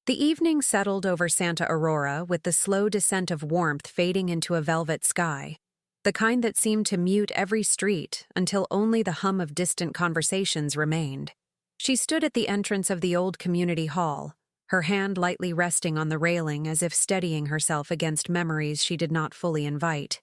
The evening settled over Santa Aurora with the slow descent of warmth fading into a velvet sky, the kind that seemed to mute every street until only the hum of distant conversations remained. She stood at the entrance of the old community hall, her hand lightly resting on the railing as if steadying herself against memories she did not fully invite.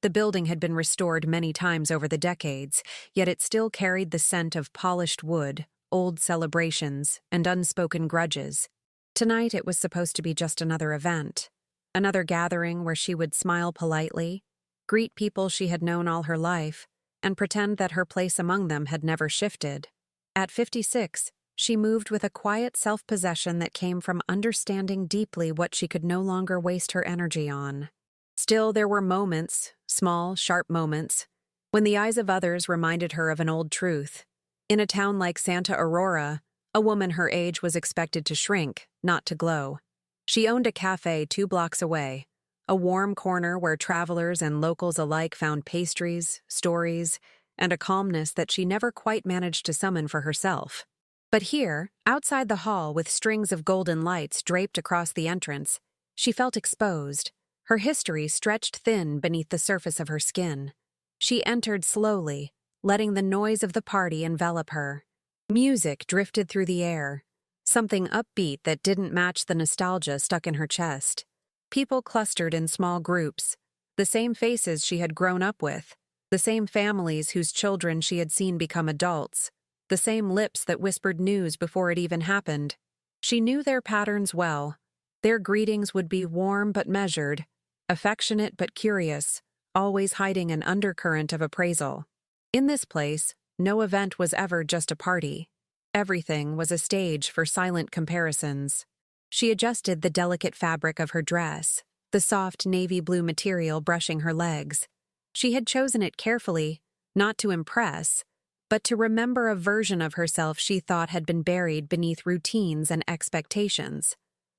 The building had been restored many times over the decades, yet it still carried the scent of polished wood, old celebrations, and unspoken grudges. Tonight it was supposed to be just another event, another gathering where she would smile politely, greet people she had known all her life, and pretend that her place among them had never shifted. At 56, she moved with a quiet self-possession that came from understanding deeply what she could no longer waste her energy on. Still, there were moments, small, sharp moments, when the eyes of others reminded her of an old truth. In a town like Santa Aurora, a woman her age was expected to shrink, not to glow. She owned a cafe 2 blocks away, a warm corner where travelers and locals alike found pastries, stories, and a calmness that she never quite managed to summon for herself. But here, outside the hall with strings of golden lights draped across the entrance, she felt exposed, her history stretched thin beneath the surface of her skin. She entered slowly, letting the noise of the party envelop her. Music drifted through the air, something upbeat that didn't match the nostalgia stuck in her chest. People clustered in small groups, the same faces she had grown up with, the same families whose children she had seen become adults, the same lips that whispered news before it even happened. She knew their patterns well. Their greetings would be warm but measured, affectionate but curious, always hiding an undercurrent of appraisal. In this place, no event was ever just a party. Everything was a stage for silent comparisons. She adjusted the delicate fabric of her dress, the soft navy blue material brushing her legs. She had chosen it carefully, not to impress, but to remember a version of herself she thought had been buried beneath routines and expectations.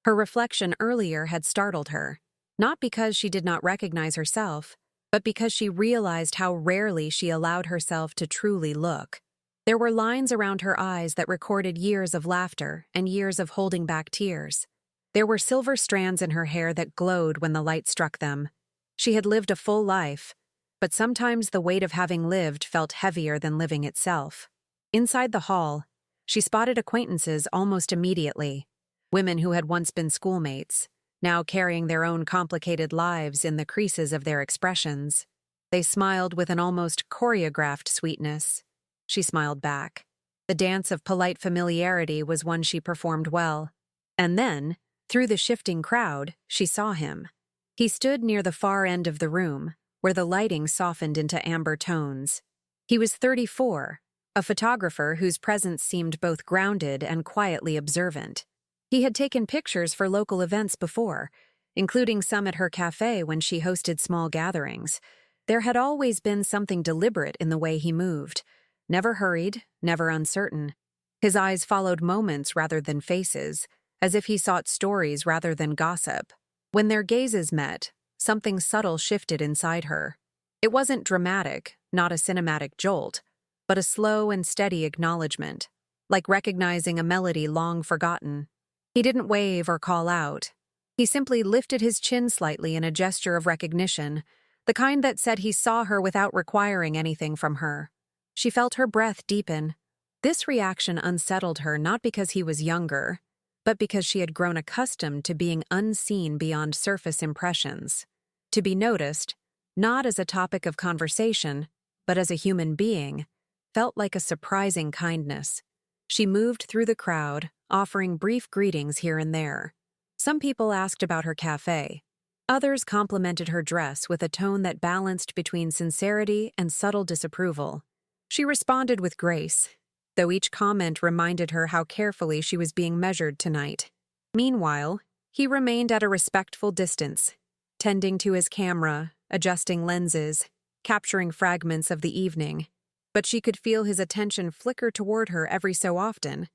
Her reflection earlier had startled her, not because she did not recognize herself, but because she realized how rarely she allowed herself to truly look. There were lines around her eyes that recorded years of laughter and years of holding back tears. There were silver strands in her hair that glowed when the light struck them. She had lived a full life, but sometimes the weight of having lived felt heavier than living itself. Inside the hall, she spotted acquaintances almost immediately, women who had once been schoolmates, now carrying their own complicated lives in the creases of their expressions. They smiled with an almost choreographed sweetness. She smiled back. The dance of polite familiarity was one she performed well. And then, through the shifting crowd, she saw him. He stood near the far end of the room, where the lighting softened into amber tones. He was 34, a photographer whose presence seemed both grounded and quietly observant. He had taken pictures for local events before, including some at her cafe when she hosted small gatherings. There had always been something deliberate in the way he moved, never hurried, never uncertain. His eyes followed moments rather than faces, as if he sought stories rather than gossip. When their gazes met, something subtle shifted inside her. It wasn't dramatic, not a cinematic jolt, but a slow and steady acknowledgement, like recognizing a melody long forgotten. He didn't wave or call out. He simply lifted his chin slightly in a gesture of recognition, the kind that said he saw her without requiring anything from her. She felt her breath deepen. This reaction unsettled her not because he was younger, but because she had grown accustomed to being unseen beyond surface impressions. To be noticed, not as a topic of conversation, but as a human being, felt like a surprising kindness. She moved through the crowd, offering brief greetings here and there. Some people asked about her cafe. Others complimented her dress with a tone that balanced between sincerity and subtle disapproval. She responded with grace, though each comment reminded her how carefully she was being measured tonight. Meanwhile, he remained at a respectful distance, tending to his camera, adjusting lenses, capturing fragments of the evening. But she could feel his attention flicker toward her every so often,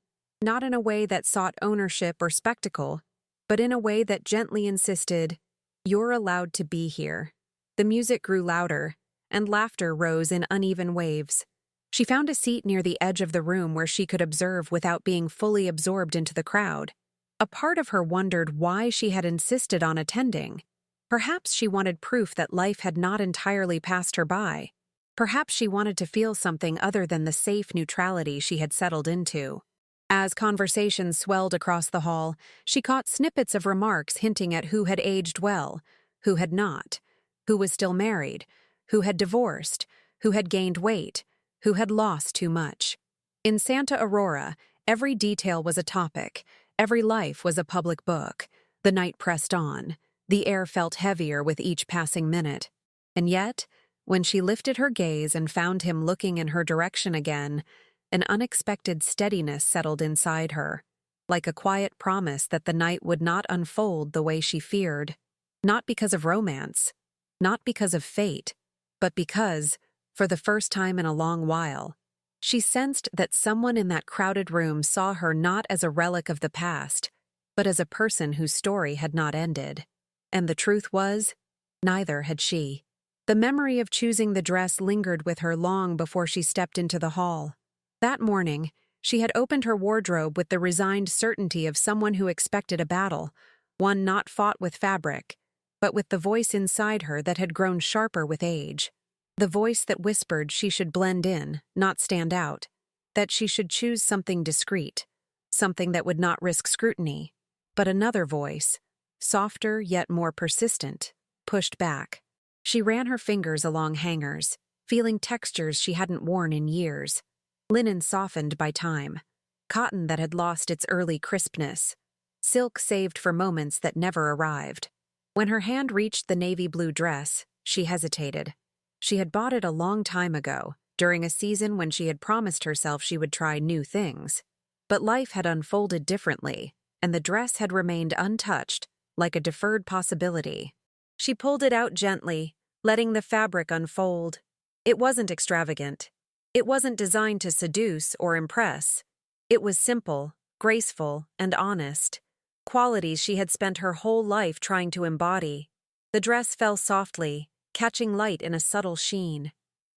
not in a way that sought ownership or spectacle, but in a way that gently insisted, "You're allowed to be here." The music grew louder, and laughter rose in uneven waves. She found a seat near the edge of the room where she could observe without being fully absorbed into the crowd. A part of her wondered why she had insisted on attending. Perhaps she wanted proof that life had not entirely passed her by. Perhaps she wanted to feel something other than the safe neutrality she had settled into. As conversations swelled across the hall, she caught snippets of remarks hinting at who had aged well, who had not, who was still married, who had divorced, who had gained weight, who had lost too much. In Santa Aurora, every detail was a topic, every life was a public book. The night pressed on. The air felt heavier with each passing minute. And yet, when she lifted her gaze and found him looking in her direction again, an unexpected steadiness settled inside her, like a quiet promise that the night would not unfold the way she feared. Not because of romance, not because of fate, but because, for the first time in a long while, she sensed that someone in that crowded room saw her not as a relic of the past, but as a person whose story had not ended. And the truth was, neither had she. The memory of choosing the dress lingered with her long before she stepped into the hall. That morning, she had opened her wardrobe with the resigned certainty of someone who expected a battle, one not fought with fabric, but with the voice inside her that had grown sharper with age. The voice that whispered she should blend in, not stand out, that she should choose something discreet, something that would not risk scrutiny. But another voice, softer yet more persistent, pushed back. She ran her fingers along hangers, feeling textures she hadn't worn in years. Linen softened by time, cotton that had lost its early crispness, silk saved for moments that never arrived. When her hand reached the navy blue dress, she hesitated. She had bought it a long time ago, during a season when she had promised herself she would try new things. But life had unfolded differently, and the dress had remained untouched, like a deferred possibility. She pulled it out gently, letting the fabric unfold. It wasn't extravagant. It wasn't designed to seduce or impress. It was simple, graceful, and honest, qualities she had spent her whole life trying to embody. The dress fell softly, catching light in a subtle sheen.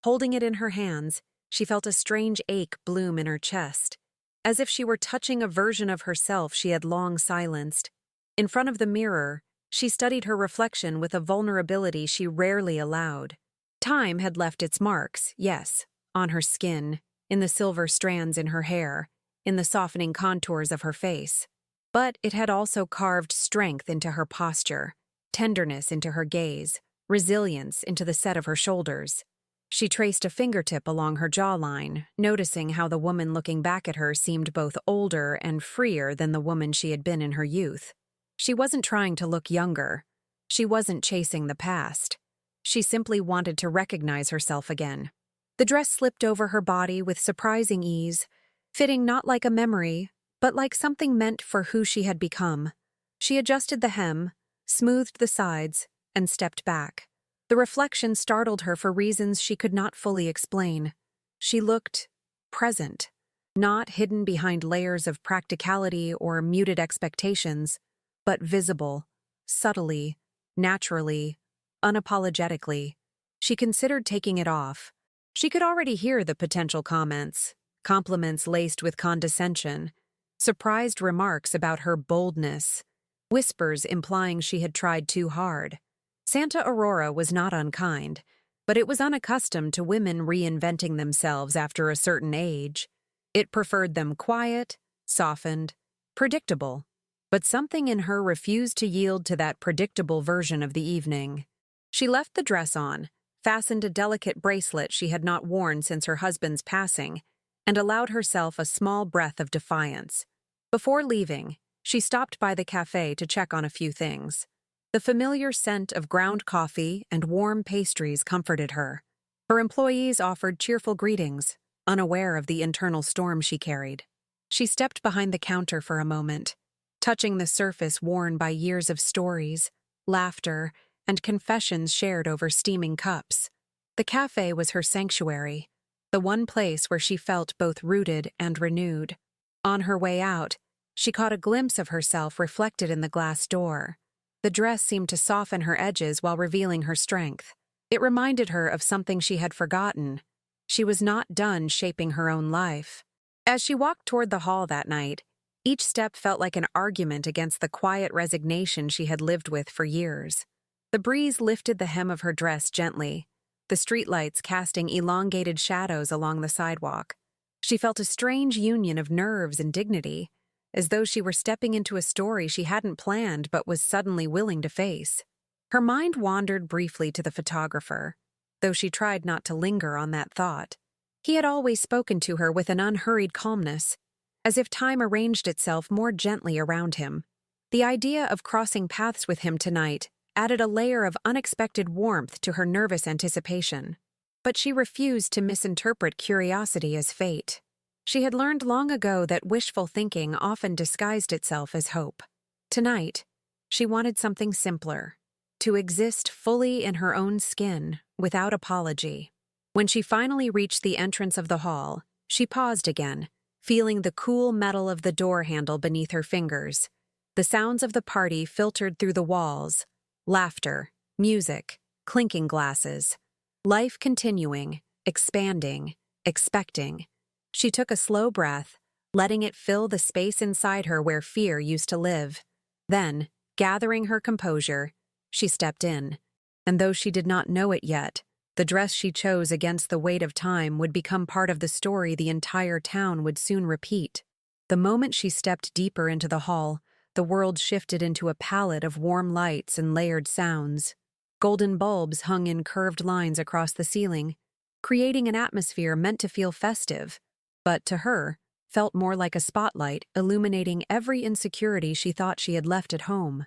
Holding it in her hands, she felt a strange ache bloom in her chest, as if she were touching a version of herself she had long silenced. In front of the mirror, she studied her reflection with a vulnerability she rarely allowed. Time had left its marks, yes, on her skin, in the silver strands in her hair, in the softening contours of her face. But it had also carved strength into her posture, tenderness into her gaze, resilience into the set of her shoulders. She traced a fingertip along her jawline, noticing how the woman looking back at her seemed both older and freer than the woman she had been in her youth. She wasn't trying to look younger. She wasn't chasing the past. She simply wanted to recognize herself again. The dress slipped over her body with surprising ease, fitting not like a memory, but like something meant for who she had become. She adjusted the hem, smoothed the sides, and stepped back. The reflection startled her for reasons she could not fully explain. She looked present, not hidden behind layers of practicality or muted expectations, but visible, subtly, naturally, unapologetically. She considered taking it off. She could already hear the potential comments, compliments laced with condescension, surprised remarks about her boldness, whispers implying she had tried too hard. Santa Aurora was not unkind, but it was unaccustomed to women reinventing themselves after a certain age. It preferred them quiet, softened, predictable. But something in her refused to yield to that predictable version of the evening. She left the dress on, fastened a delicate bracelet she had not worn since her husband's passing, and allowed herself a small breath of defiance. Before leaving, she stopped by the cafe to check on a few things. The familiar scent of ground coffee and warm pastries comforted her. Her employees offered cheerful greetings, unaware of the internal storm she carried. She stepped behind the counter for a moment, touching the surface worn by years of stories, laughter, and confessions shared over steaming cups. The cafe was her sanctuary, the one place where she felt both rooted and renewed. On her way out, she caught a glimpse of herself reflected in the glass door. The dress seemed to soften her edges while revealing her strength. It reminded her of something she had forgotten. She was not done shaping her own life. As she walked toward the hall that night, Each step felt like an argument against the quiet resignation she had lived with for years. The breeze lifted the hem of her dress gently, the streetlights casting elongated shadows along the sidewalk. She felt a strange union of nerves and dignity, as though she were stepping into a story she hadn't planned but was suddenly willing to face. Her mind wandered briefly to the photographer, though she tried not to linger on that thought. He had always spoken to her with an unhurried calmness, as if time arranged itself more gently around him. The idea of crossing paths with him tonight added a layer of unexpected warmth to her nervous anticipation. But she refused to misinterpret curiosity as fate. She had learned long ago that wishful thinking often disguised itself as hope. Tonight, she wanted something simpler, to exist fully in her own skin, without apology. When she finally reached the entrance of the hall, she paused again, feeling the cool metal of the door handle beneath her fingers. The sounds of the party filtered through the walls: laughter, music, clinking glasses. Life continuing, expanding, expecting. She took a slow breath, letting it fill the space inside her where fear used to live. Then, gathering her composure, she stepped in. And though she did not know it yet, the dress she chose against the weight of time would become part of the story the entire town would soon repeat. The moment she stepped deeper into the hall, the world shifted into a palette of warm lights and layered sounds. Golden bulbs hung in curved lines across the ceiling, creating an atmosphere meant to feel festive, but to her, felt more like a spotlight illuminating every insecurity she thought she had left at home.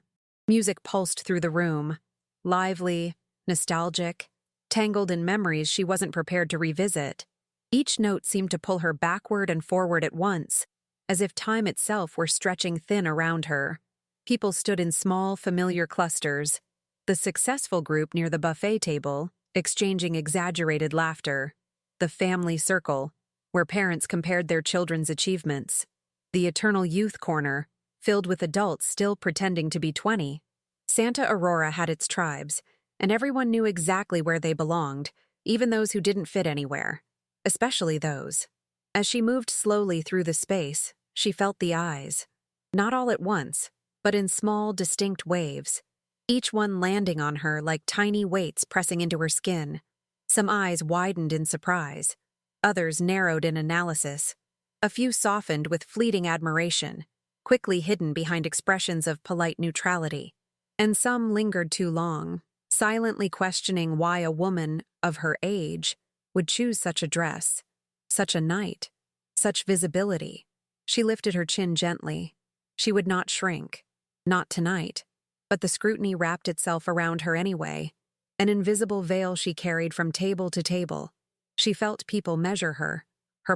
Music pulsed through the room, lively, nostalgic, tangled in memories she wasn't prepared to revisit. Each note seemed to pull her backward and forward at once, as if time itself were stretching thin around her. People stood in small, familiar clusters, the successful group near the buffet table, exchanging exaggerated laughter, the family circle, where parents compared their children's achievements, the eternal youth corner, filled with adults still pretending to be 20. Santa Aurora had its tribes, and everyone knew exactly where they belonged, even those who didn't fit anywhere, especially those. As she moved slowly through the space, she felt the eyes, not all at once, but in small, distinct waves, each one landing on her like tiny weights pressing into her skin. Some eyes widened in surprise, others narrowed in analysis, a few softened with fleeting admiration, quickly hidden behind expressions of polite neutrality, and some lingered too long, silently questioning why a woman of her age would choose such a dress, such a night, such visibility. She lifted her chin gently. She would not shrink, not tonight, but the scrutiny wrapped itself around her anyway, an invisible veil she carried from table to table. She felt people measure her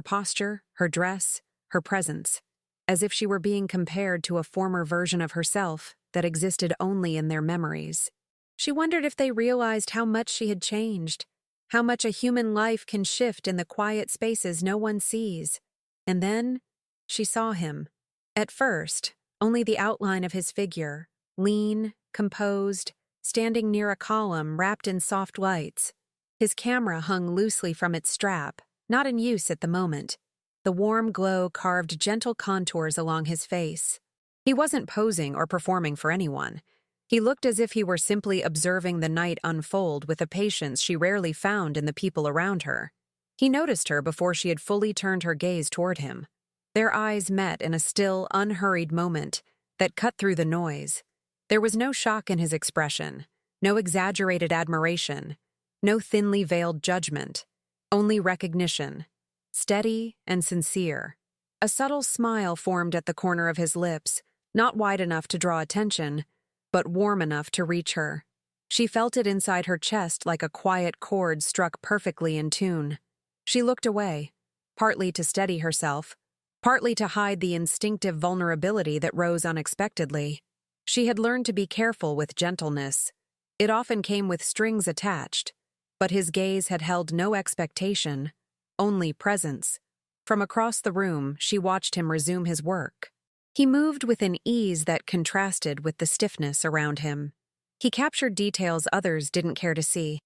posture, her dress, her presence, as if she were being compared to a former version of herself that existed only in their memories. She wondered if they realized how much she had changed, how much a human life can shift in the quiet spaces no one sees. And then, she saw him. At first, only the outline of his figure, lean, composed, standing near a column wrapped in soft lights. His camera hung loosely from its strap, not in use at the moment. The warm glow carved gentle contours along his face. He wasn't posing or performing for anyone. He looked as if he were simply observing the night unfold with a patience she rarely found in the people around her. He noticed her before she had fully turned her gaze toward him. Their eyes met in a still, unhurried moment that cut through the noise. There was no shock in his expression, no exaggerated admiration, no thinly veiled judgment, only recognition, steady and sincere. A subtle smile formed at the corner of his lips, not wide enough to draw attention, but warm enough to reach her. She felt it inside her chest like a quiet chord struck perfectly in tune. She looked away, partly to steady herself, partly to hide the instinctive vulnerability that rose unexpectedly. She had learned to be careful with gentleness. It often came with strings attached, but his gaze had held no expectation, only presence. From across the room, she watched him resume his work. He moved with an ease that contrasted with the stiffness around him. He captured details others didn't care to see,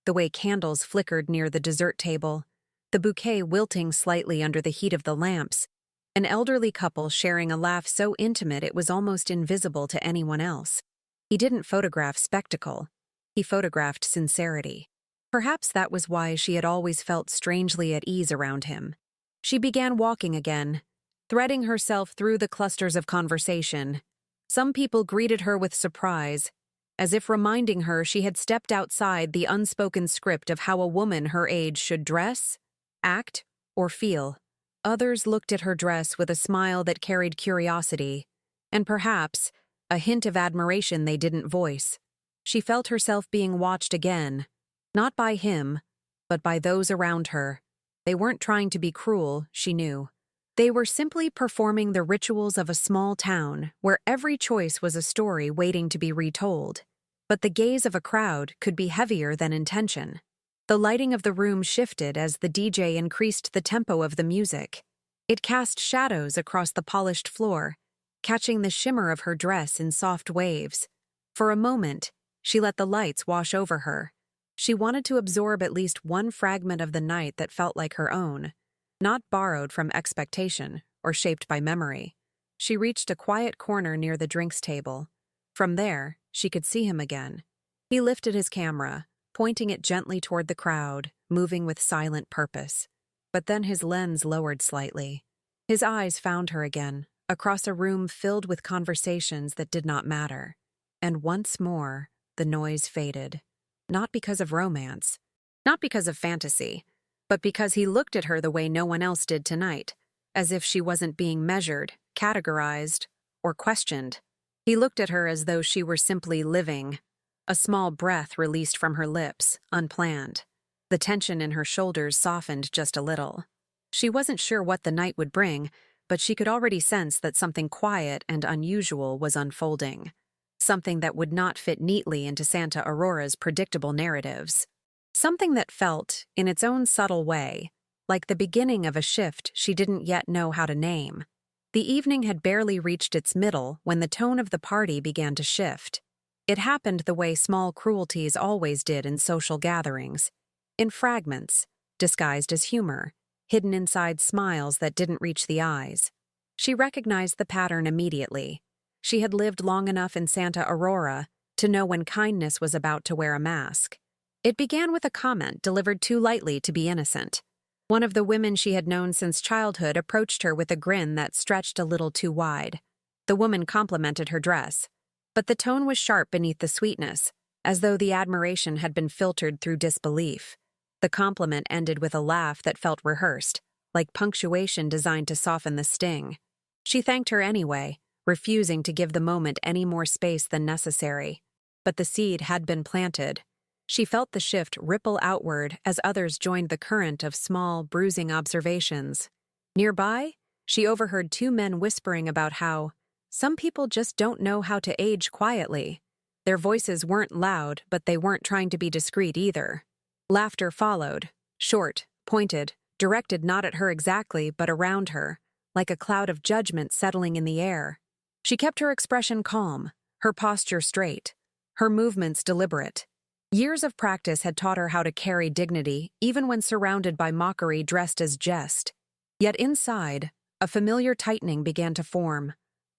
the way candles flickered near the dessert table, the bouquet wilting slightly under the heat of the lamps, An elderly couple sharing a laugh so intimate it was almost invisible to anyone else. He didn't photograph spectacle. He photographed sincerity. Perhaps that was why she had always felt strangely at ease around him. She began walking again, threading herself through the clusters of conversation. Some people greeted her with surprise, as if reminding her she had stepped outside the unspoken script of how a woman her age should dress, act, or feel. Others looked at her dress with a smile that carried curiosity, and perhaps a hint of admiration they didn't voice. She felt herself being watched again, not by him, but by those around her. They weren't trying to be cruel, she knew. They were simply performing the rituals of a small town where every choice was a story waiting to be retold. But the gaze of a crowd could be heavier than intention. The lighting of the room shifted as the DJ increased the tempo of the music. It cast shadows across the polished floor, catching the shimmer of her dress in soft waves. For a moment, she let the lights wash over her. She wanted to absorb at least one fragment of the night that felt like her own, not borrowed from expectation or shaped by memory. She reached a quiet corner near the drinks table. From there, she could see him again. He lifted his camera, pointing it gently toward the crowd, moving with silent purpose. But then his lens lowered slightly. His eyes found her again, across a room filled with conversations that did not matter. And once more, the noise faded. Not because of romance, not because of fantasy, but because he looked at her the way no one else did tonight, as if she wasn't being measured, categorized, or questioned. He looked at her as though she were simply living. A small breath released from her lips, unplanned. The tension in her shoulders softened just a little. She wasn't sure what the night would bring, but she could already sense that something quiet and unusual was unfolding. Something that would not fit neatly into Santa Aurora's predictable narratives. Something that felt, in its own subtle way, like the beginning of a shift she didn't yet know how to name. The evening had barely reached its middle when the tone of the party began to shift. It happened the way small cruelties always did in social gatherings, in fragments, disguised as humor, hidden inside smiles that didn't reach the eyes. She recognized the pattern immediately. She had lived long enough in Santa Aurora to know when kindness was about to wear a mask. It began with a comment delivered too lightly to be innocent. One of the women she had known since childhood approached her with a grin that stretched a little too wide. The woman complimented her dress, but the tone was sharp beneath the sweetness, as though the admiration had been filtered through disbelief. The compliment ended with a laugh that felt rehearsed, like punctuation designed to soften the sting. She thanked her anyway, refusing to give the moment any more space than necessary. But the seed had been planted. She felt the shift ripple outward as others joined the current of small, bruising observations. Nearby, she overheard two men whispering about how some people just don't know how to age quietly. Their voices weren't loud, but they weren't trying to be discreet either. Laughter followed, short, pointed, directed not at her exactly but around her, like a cloud of judgment settling in the air. She kept her expression calm, her posture straight, her movements deliberate. Years of practice had taught her how to carry dignity even when surrounded by mockery dressed as jest. Yet inside, a familiar tightening began to form,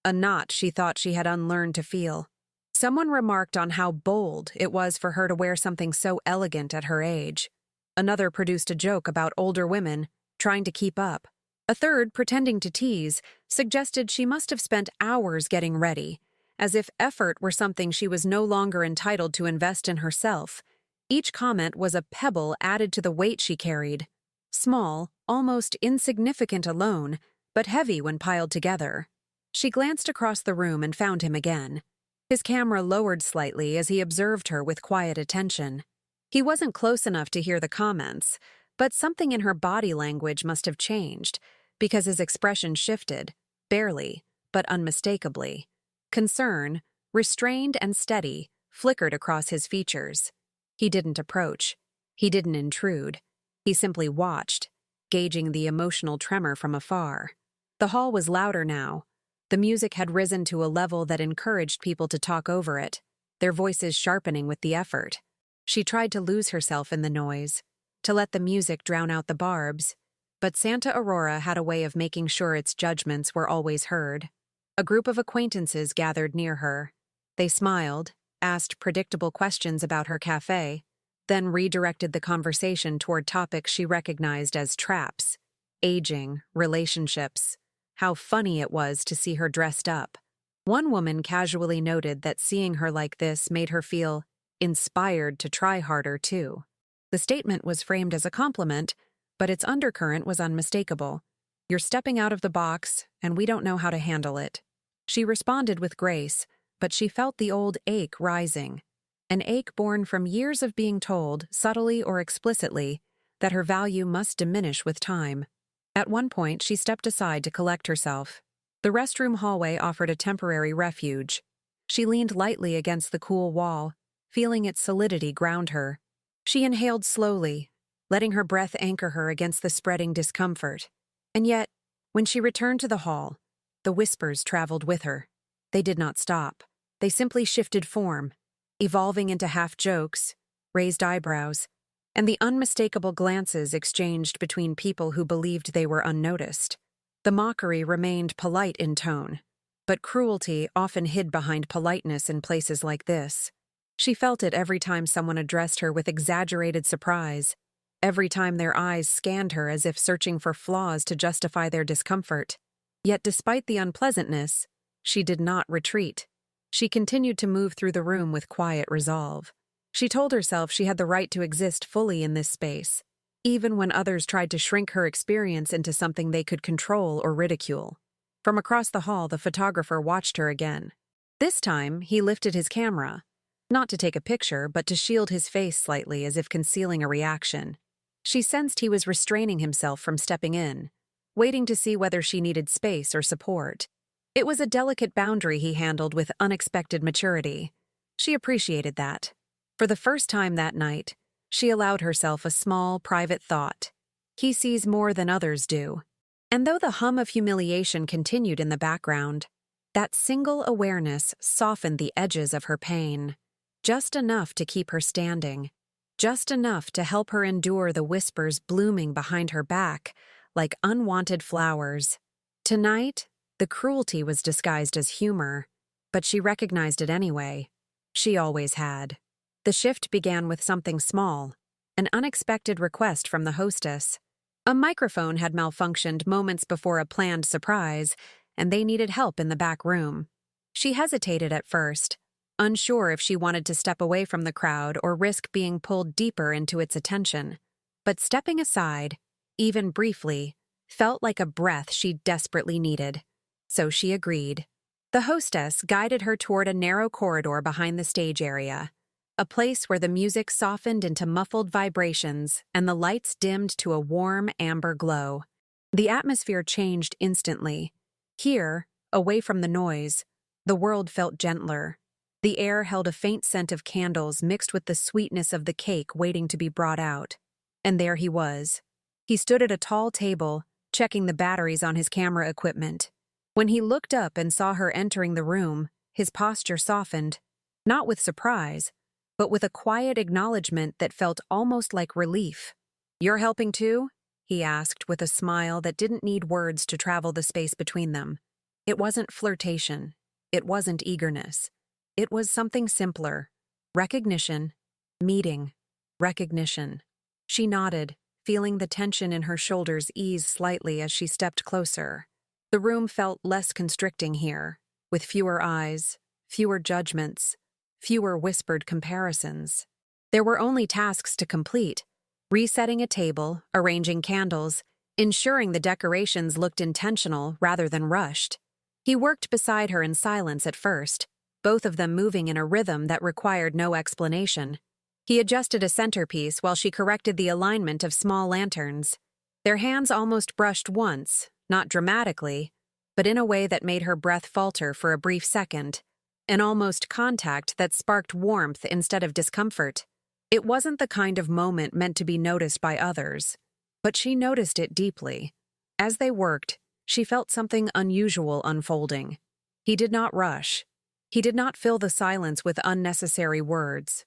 a knot she thought she had unlearned to feel. Someone remarked on how bold it was for her to wear something so elegant at her age. Another produced a joke about older women trying to keep up. A third, pretending to tease, suggested she must have spent hours getting ready, as if effort were something she was no longer entitled to invest in herself. Each comment was a pebble added to the weight she carried. Small, almost insignificant alone, but heavy when piled together. She glanced across the room and found him again. His camera lowered slightly as he observed her with quiet attention. He wasn't close enough to hear the comments, but something in her body language must have changed, because his expression shifted, barely, but unmistakably. Concern, restrained and steady, flickered across his features. He didn't approach. He didn't intrude. He simply watched, gauging the emotional tremor from afar. The hall was louder now. The music had risen to a level that encouraged people to talk over it, their voices sharpening with the effort. She tried to lose herself in the noise, to let the music drown out the barbs, But Santa Aurora had a way of making sure its judgments were always heard. A group of acquaintances gathered near her. They smiled, asked predictable questions about her cafe, then redirected the conversation toward topics she recognized as traps: aging, relationships, how funny it was to see her dressed up. One woman casually noted that seeing her like this made her feel inspired to try harder, too. The statement was framed as a compliment, but its undercurrent was unmistakable. "You're stepping out of the box, and we don't know how to handle it." She responded with grace, but she felt the old ache rising. An ache born from years of being told, subtly or explicitly, that her value must diminish with time. At one point, she stepped aside to collect herself. The restroom hallway offered a temporary refuge. She leaned lightly against the cool wall, feeling its solidity ground her. She inhaled slowly, letting her breath anchor her against the spreading discomfort. And yet, when she returned to the hall, the whispers traveled with her. They did not stop. They simply shifted form, evolving into half-jokes, raised eyebrows, and the unmistakable glances exchanged between people who believed they were unnoticed. The mockery remained polite in tone, but cruelty often hid behind politeness in places like this. She felt it every time someone addressed her with exaggerated surprise, every time their eyes scanned her as if searching for flaws to justify their discomfort. Yet despite the unpleasantness, she did not retreat. She continued to move through the room with quiet resolve. She told herself she had the right to exist fully in this space, even when others tried to shrink her experience into something they could control or ridicule. From across the hall, the photographer watched her again. This time, he lifted his camera, not to take a picture, but to shield his face slightly as if concealing a reaction. She sensed he was restraining himself from stepping in, waiting to see whether she needed space or support. It was a delicate boundary he handled with unexpected maturity. She appreciated that. For the first time that night, she allowed herself a small, private thought. He sees more than others do. And though the hum of humiliation continued in the background, that single awareness softened the edges of her pain, just enough to keep her standing, just enough to help her endure the whispers blooming behind her back like unwanted flowers. Tonight, the cruelty was disguised as humor, but she recognized it anyway. She always had. The shift began with something small, an unexpected request from the hostess. A microphone had malfunctioned moments before a planned surprise, and they needed help in the back room. She hesitated at first, unsure if she wanted to step away from the crowd or risk being pulled deeper into its attention. But stepping aside, even briefly, felt like a breath she desperately needed. So she agreed. The hostess guided her toward a narrow corridor behind the stage area, a place where the music softened into muffled vibrations and the lights dimmed to a warm amber glow. The atmosphere changed instantly. Here, away from the noise, the world felt gentler. The air held a faint scent of candles mixed with the sweetness of the cake waiting to be brought out. And there he was. He stood at a tall table, checking the batteries on his camera equipment. When he looked up and saw her entering the room, his posture softened, not with surprise, but with a quiet acknowledgement that felt almost like relief. "You're helping too?" he asked with a smile that didn't need words to travel the space between them. It wasn't flirtation. It wasn't eagerness. It was something simpler. Recognition. Meeting. Recognition. She nodded, feeling the tension in her shoulders ease slightly as she stepped closer. The room felt less constricting here, with fewer eyes, fewer judgments, fewer whispered comparisons. There were only tasks to complete: resetting a table, arranging candles, ensuring the decorations looked intentional rather than rushed. He worked beside her in silence at first, both of them moving in a rhythm that required no explanation. He adjusted a centerpiece while she corrected the alignment of small lanterns. Their hands almost brushed once, not dramatically, but in a way that made her breath falter for a brief second, an almost contact that sparked warmth instead of discomfort. It wasn't the kind of moment meant to be noticed by others, but she noticed it deeply. As they worked, she felt something unusual unfolding. He did not rush. He did not fill the silence with unnecessary words.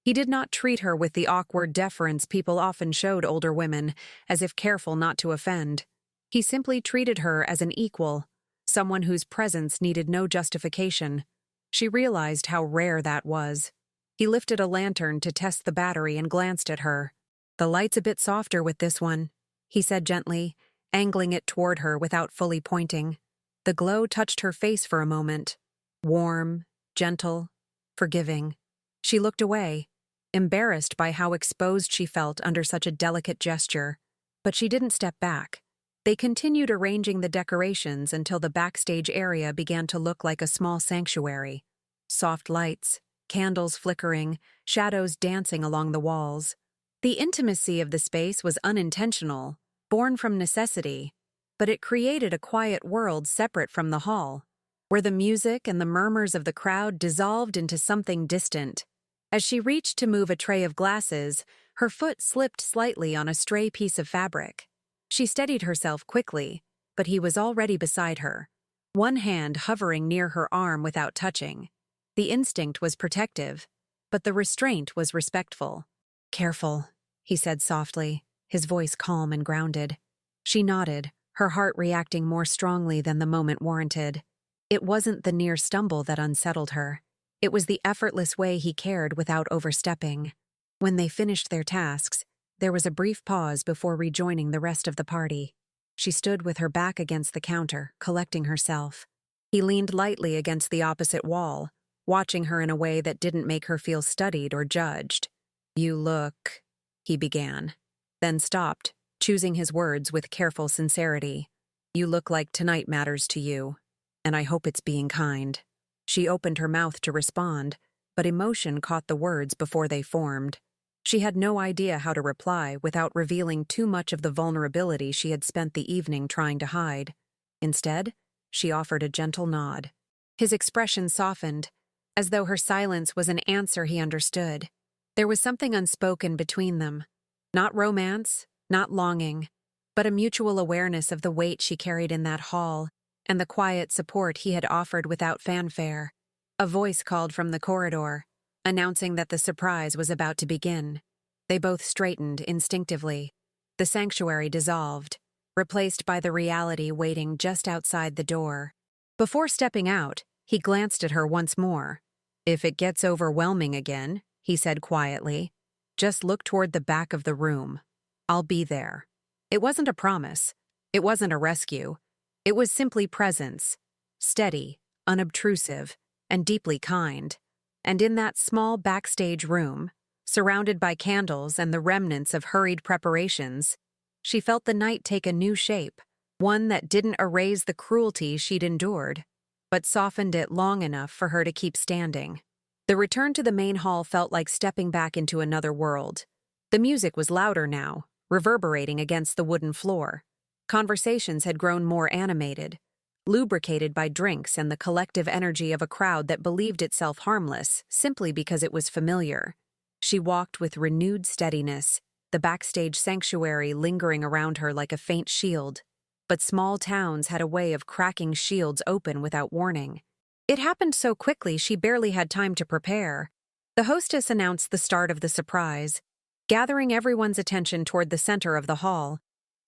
He did not treat her with the awkward deference people often showed older women, as if careful not to offend. He simply treated her as an equal, someone whose presence needed no justification. She realized how rare that was. He lifted a lantern to test the battery and glanced at her. "The light's a bit softer with this one," he said gently, angling it toward her without fully pointing. The glow touched her face for a moment. Warm, gentle, forgiving. She looked away, embarrassed by how exposed she felt under such a delicate gesture. But she didn't step back. They continued arranging the decorations until the backstage area began to look like a small sanctuary. Soft lights, candles flickering, shadows dancing along the walls. The intimacy of the space was unintentional, born from necessity, but it created a quiet world separate from the hall, where the music and the murmurs of the crowd dissolved into something distant. As she reached to move a tray of glasses, her foot slipped slightly on a stray piece of fabric. She steadied herself quickly, but he was already beside her, one hand hovering near her arm without touching. The instinct was protective, but the restraint was respectful. "Careful," he said softly, his voice calm and grounded. She nodded, her heart reacting more strongly than the moment warranted. It wasn't the near stumble that unsettled her. It was the effortless way he cared without overstepping. When they finished their tasks, there was a brief pause before rejoining the rest of the party. She stood with her back against the counter, collecting herself. He leaned lightly against the opposite wall, watching her in a way that didn't make her feel studied or judged. "You look," he began, then stopped, choosing his words with careful sincerity. "You look like tonight matters to you, and I hope it's being kind." She opened her mouth to respond, but emotion caught the words before they formed. She had no idea how to reply without revealing too much of the vulnerability she had spent the evening trying to hide. Instead, she offered a gentle nod. His expression softened, as though her silence was an answer he understood. There was something unspoken between them. Not romance, not longing, but a mutual awareness of the weight she carried in that hall and the quiet support he had offered without fanfare. A voice called from the corridor, announcing that the surprise was about to begin. They both straightened instinctively. The sanctuary dissolved, replaced by the reality waiting just outside the door. Before stepping out, he glanced at her once more. "If it gets overwhelming again," he said quietly, "just look toward the back of the room. I'll be there." It wasn't a promise. It wasn't a rescue. It was simply presence, steady, unobtrusive, and deeply kind. And in that small backstage room, surrounded by candles and the remnants of hurried preparations, she felt the night take a new shape, one that didn't erase the cruelty she'd endured, but softened it long enough for her to keep standing. The return to the main hall felt like stepping back into another world. The music was louder now, reverberating against the wooden floor. Conversations had grown more animated, lubricated by drinks and the collective energy of a crowd that believed itself harmless simply because it was familiar. She walked with renewed steadiness, the backstage sanctuary lingering around her like a faint shield. But small towns had a way of cracking shields open without warning. It happened so quickly she barely had time to prepare. The hostess announced the start of the surprise, gathering everyone's attention toward the center of the hall.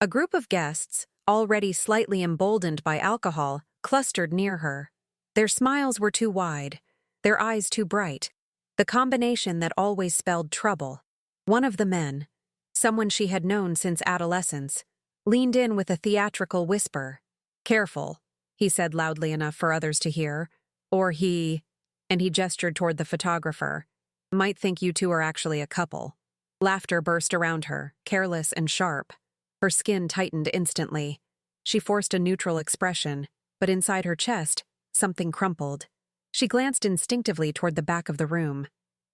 A group of guests, already slightly emboldened by alcohol, clustered near her. Their smiles were too wide, their eyes too bright, the combination that always spelled trouble. One of the men, someone she had known since adolescence, leaned in with a theatrical whisper. "Careful," he said loudly enough for others to hear, "or he," and he gestured toward the photographer, "might think you two are actually a couple." Laughter burst around her, careless and sharp. Her skin tightened instantly. She forced a neutral expression, but inside her chest, something crumpled. She glanced instinctively toward the back of the room.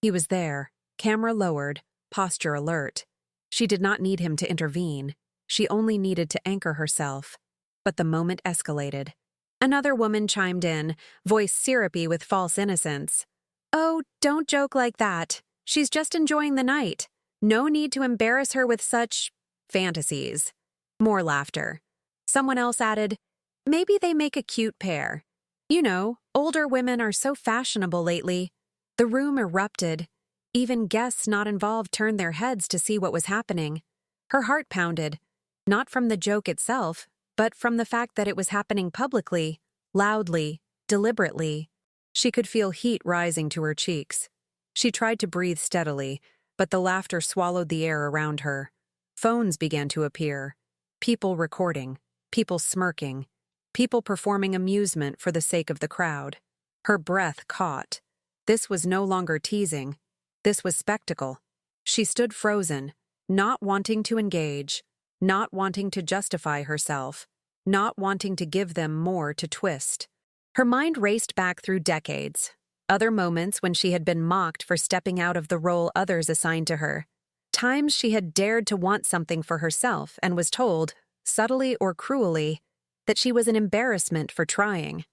He was there, camera lowered, posture alert. She did not need him to intervene. She only needed to anchor herself. But the moment escalated. Another woman chimed in, voice syrupy with false innocence. "Oh, don't joke like that. She's just enjoying the night. No need to embarrass her with such fantasies." More laughter. Someone else added, "Maybe they make a cute pair. You know, older women are so fashionable lately." The room erupted. Even guests not involved turned their heads to see what was happening. Her heart pounded, not from the joke itself, but from the fact that it was happening publicly, loudly, deliberately. She could feel heat rising to her cheeks. She tried to breathe steadily, but the laughter swallowed the air around her. Phones began to appear. People recording, people smirking, people performing amusement for the sake of the crowd. Her breath caught. This was no longer teasing. This was spectacle. She stood frozen, not wanting to engage, not wanting to justify herself, not wanting to give them more to twist. Her mind raced back through decades, other moments when she had been mocked for stepping out of the role others assigned to her, times she had dared to want something for herself and was told, subtly or cruelly, that she was an embarrassment for trying.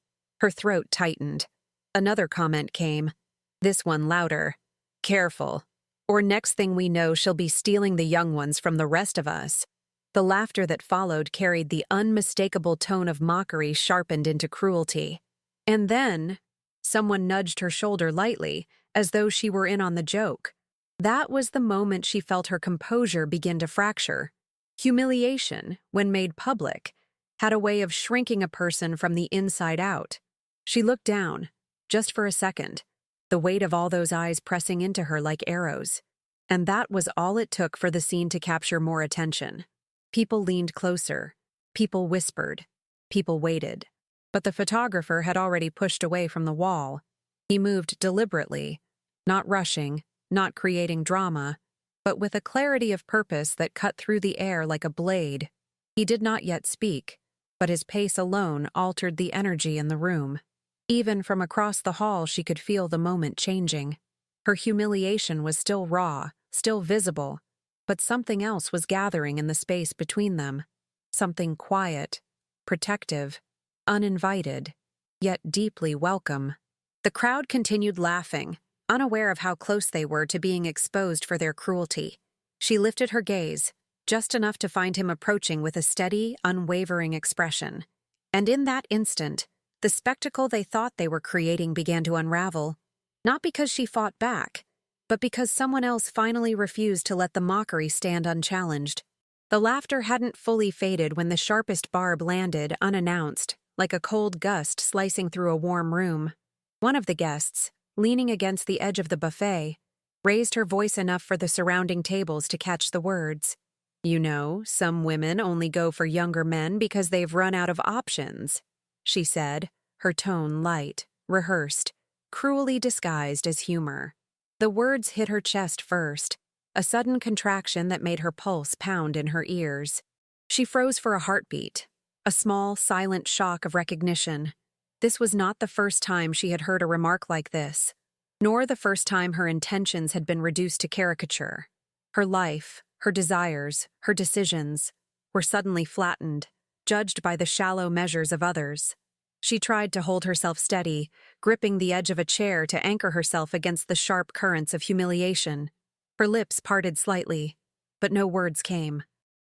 Her throat tightened. Another comment came, this one louder. Careful, or next thing we know she'll be stealing the young ones from the rest of us. The laughter that followed carried the unmistakable tone of mockery sharpened into cruelty. And then, someone nudged her shoulder lightly, as though she were in on the joke. That was the moment she felt her composure begin to fracture. Humiliation, when made public, had a way of shrinking a person from the inside out. She looked down, just for a second, the weight of all those eyes pressing into her like arrows. And that was all it took for the scene to capture more attention. People leaned closer. People whispered. People waited. But the photographer had already pushed away from the wall. He moved deliberately, not rushing, not creating drama, but with a clarity of purpose that cut through the air like a blade. He did not yet speak, but his pace alone altered the energy in the room. Even from across the hall she could feel the moment changing. Her humiliation was still raw, still visible, but something else was gathering in the space between them. Something quiet, protective, uninvited, yet deeply welcome. The crowd continued laughing, unaware of how close they were to being exposed for their cruelty. She lifted her gaze, just enough to find him approaching with a steady, unwavering expression. And in that instant, the spectacle they thought they were creating began to unravel, not because she fought back, but because someone else finally refused to let the mockery stand unchallenged. The laughter hadn't fully faded when the sharpest barb landed unannounced, like a cold gust slicing through a warm room. One of the guests, leaning against the edge of the buffet, raised her voice enough for the surrounding tables to catch the words. You know, some women only go for younger men because they've run out of options, she said, her tone light, rehearsed, cruelly disguised as humor. The words hit her chest first, a sudden contraction that made her pulse pound in her ears. She froze for a heartbeat, a small, silent shock of recognition. This was not the first time she had heard a remark like this, nor the first time her intentions had been reduced to caricature. Her life, her desires, her decisions, were suddenly flattened, judged by the shallow measures of others. She tried to hold herself steady, gripping the edge of a chair to anchor herself against the sharp currents of humiliation. Her lips parted slightly, but no words came.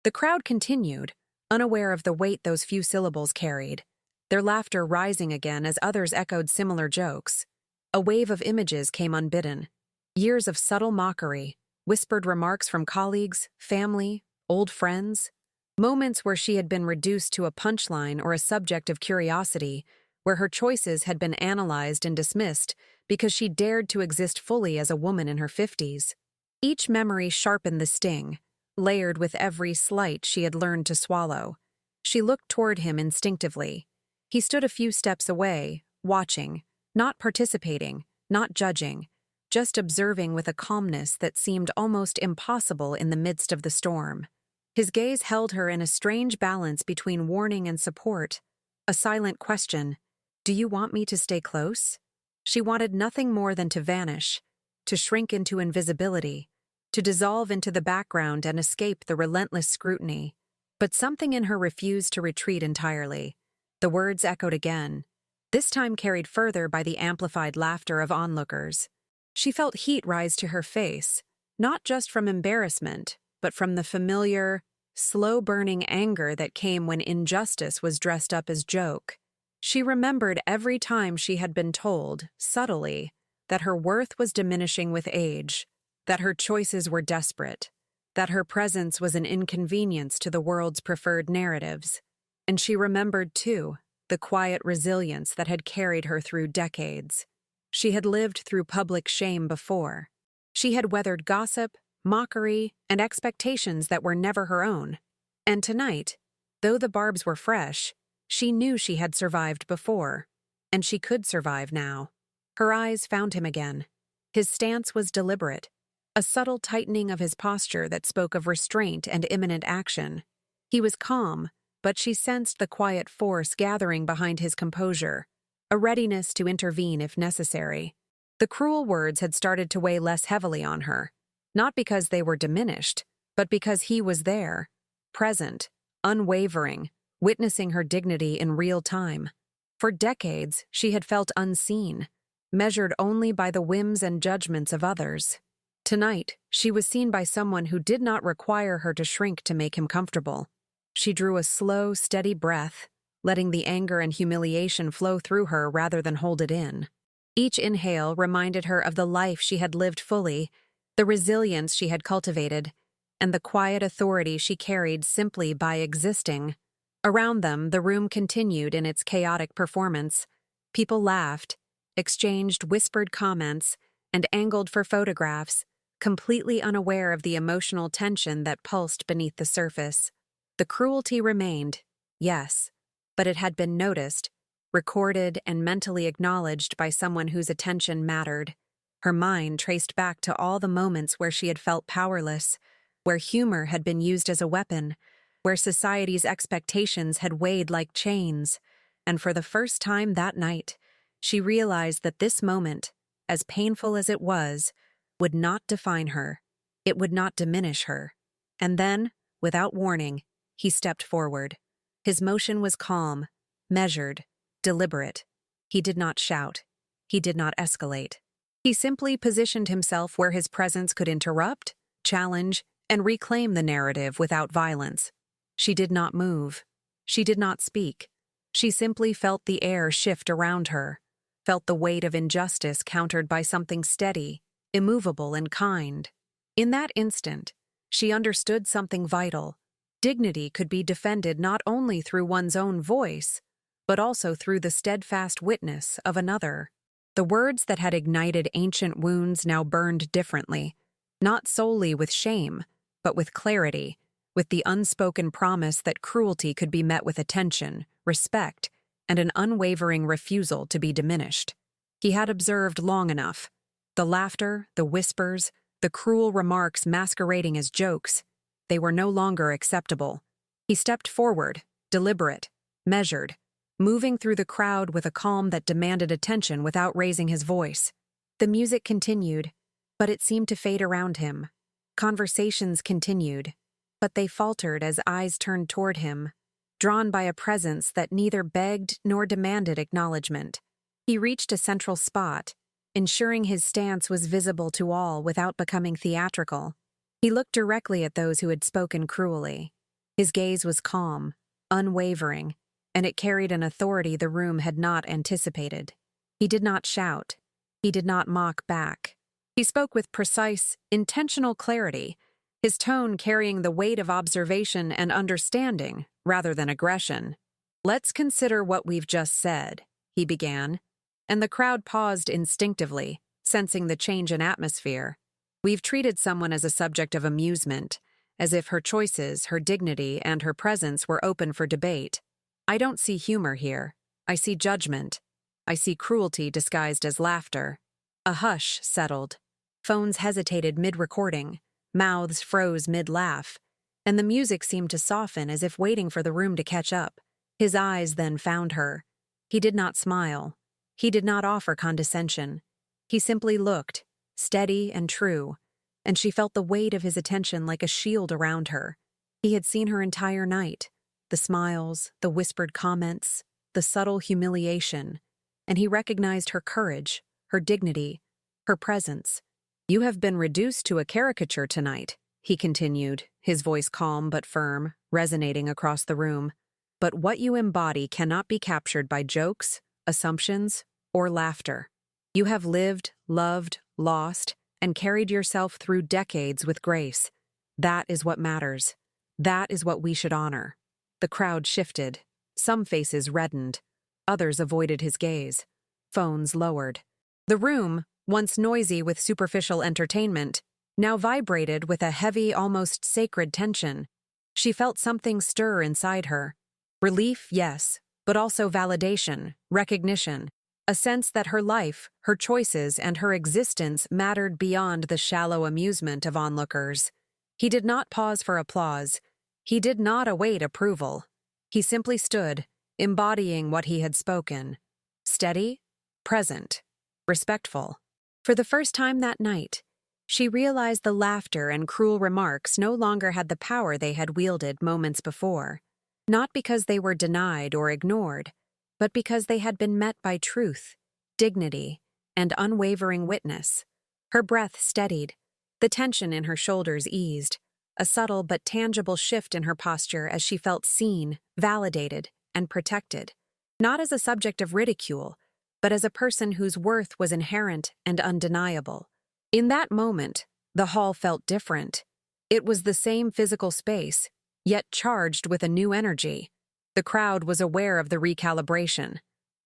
The crowd continued, unaware of the weight those few syllables carried, their laughter rising again as others echoed similar jokes. A wave of images came unbidden. Years of subtle mockery, whispered remarks from colleagues, family, old friends. Moments where she had been reduced to a punchline or a subject of curiosity, where her choices had been analyzed and dismissed because she dared to exist fully as a woman in her 50s. Each memory sharpened the sting, layered with every slight she had learned to swallow. She looked toward him instinctively. He stood a few steps away, watching, not participating, not judging, just observing with a calmness that seemed almost impossible in the midst of the storm. His gaze held her in a strange balance between warning and support. A silent question, "Do you want me to stay close?" She wanted nothing more than to vanish, to shrink into invisibility, to dissolve into the background and escape the relentless scrutiny. But something in her refused to retreat entirely. The words echoed again, this time carried further by the amplified laughter of onlookers. She felt heat rise to her face, not just from embarrassment, but from the familiar, slow-burning anger that came when injustice was dressed up as joke. She remembered every time she had been told, subtly, that her worth was diminishing with age, that her choices were desperate, that her presence was an inconvenience to the world's preferred narratives. And she remembered, too, the quiet resilience that had carried her through decades. She had lived through public shame before. She had weathered gossip, mockery, and expectations that were never her own. And tonight, though the barbs were fresh, she knew she had survived before, and she could survive now. Her eyes found him again. His stance was deliberate, a subtle tightening of his posture that spoke of restraint and imminent action. He was calm, but she sensed the quiet force gathering behind his composure, a readiness to intervene if necessary. The cruel words had started to weigh less heavily on her, not because they were diminished, but because he was there, present, unwavering, witnessing her dignity in real time. For decades, she had felt unseen, measured only by the whims and judgments of others. Tonight, she was seen by someone who did not require her to shrink to make him comfortable. She drew a slow, steady breath, letting the anger and humiliation flow through her rather than hold it in. Each inhale reminded her of the life she had lived fully, the resilience she had cultivated, and the quiet authority she carried simply by existing. Around them, the room continued in its chaotic performance. People laughed, exchanged whispered comments, and angled for photographs, completely unaware of the emotional tension that pulsed beneath the surface. The cruelty remained, yes, but it had been noticed, recorded, and mentally acknowledged by someone whose attention mattered. Her mind traced back to all the moments where she had felt powerless, where humor had been used as a weapon, where society's expectations had weighed like chains, and for the first time that night, she realized that this moment, as painful as it was, would not define her. It would not diminish her. And then, without warning, he stepped forward. His motion was calm, measured, deliberate. He did not shout. He did not escalate. He simply positioned himself where his presence could interrupt, challenge, and reclaim the narrative without violence. She did not move. She did not speak. She simply felt the air shift around her, felt the weight of injustice countered by something steady, immovable, and kind. In that instant, she understood something vital. Dignity could be defended not only through one's own voice, but also through the steadfast witness of another. The words that had ignited ancient wounds now burned differently, not solely with shame, but with clarity, with the unspoken promise that cruelty could be met with attention, respect, and an unwavering refusal to be diminished. He had observed long enough. The laughter, the whispers, the cruel remarks masquerading as jokes. They were no longer acceptable. He stepped forward, deliberate, measured, moving through the crowd with a calm that demanded attention without raising his voice. The music continued, but it seemed to fade around him. Conversations continued, but they faltered as eyes turned toward him, drawn by a presence that neither begged nor demanded acknowledgement. He reached a central spot, ensuring his stance was visible to all without becoming theatrical. He looked directly at those who had spoken cruelly. His gaze was calm, unwavering, and it carried an authority the room had not anticipated. He did not shout. He did not mock back. He spoke with precise, intentional clarity, his tone carrying the weight of observation and understanding rather than aggression. "Let's consider what we've just said," he began, and the crowd paused instinctively, sensing the change in atmosphere. "We've treated someone as a subject of amusement, as if her choices, her dignity, and her presence were open for debate. I don't see humor here. I see judgment. I see cruelty disguised as laughter." A hush settled. Phones hesitated mid-recording, mouths froze mid-laugh, and the music seemed to soften as if waiting for the room to catch up. His eyes then found her. He did not smile. He did not offer condescension. He simply looked, steady and true, and she felt the weight of his attention like a shield around her. He had seen her entire night, the smiles, the whispered comments, the subtle humiliation, and he recognized her courage, her dignity, her presence. "You have been reduced to a caricature tonight," he continued, his voice calm but firm, resonating across the room. "But what you embody cannot be captured by jokes, assumptions, or laughter. You have lived, loved, lost, and carried yourself through decades with grace. That is what matters. That is what we should honor. The crowd shifted. Some faces reddened. Others avoided his gaze. Phones lowered. The room, once noisy with superficial entertainment, now vibrated with a heavy, almost sacred tension. She felt something stir inside her. Relief, yes, but also validation, recognition, a sense that her life, her choices, and her existence mattered beyond the shallow amusement of onlookers. He did not pause for applause. He did not await approval. He simply stood, embodying what he had spoken. Steady, present, respectful. For the first time that night, she realized the laughter and cruel remarks no longer had the power they had wielded moments before, not because they were denied or ignored, but because they had been met by truth, dignity, and unwavering witness. Her breath steadied, the tension in her shoulders eased, a subtle but tangible shift in her posture as she felt seen, validated, and protected, not as a subject of ridicule, but as a person whose worth was inherent and undeniable. In that moment, the hall felt different. It was the same physical space, yet charged with a new energy. The crowd was aware of the recalibration.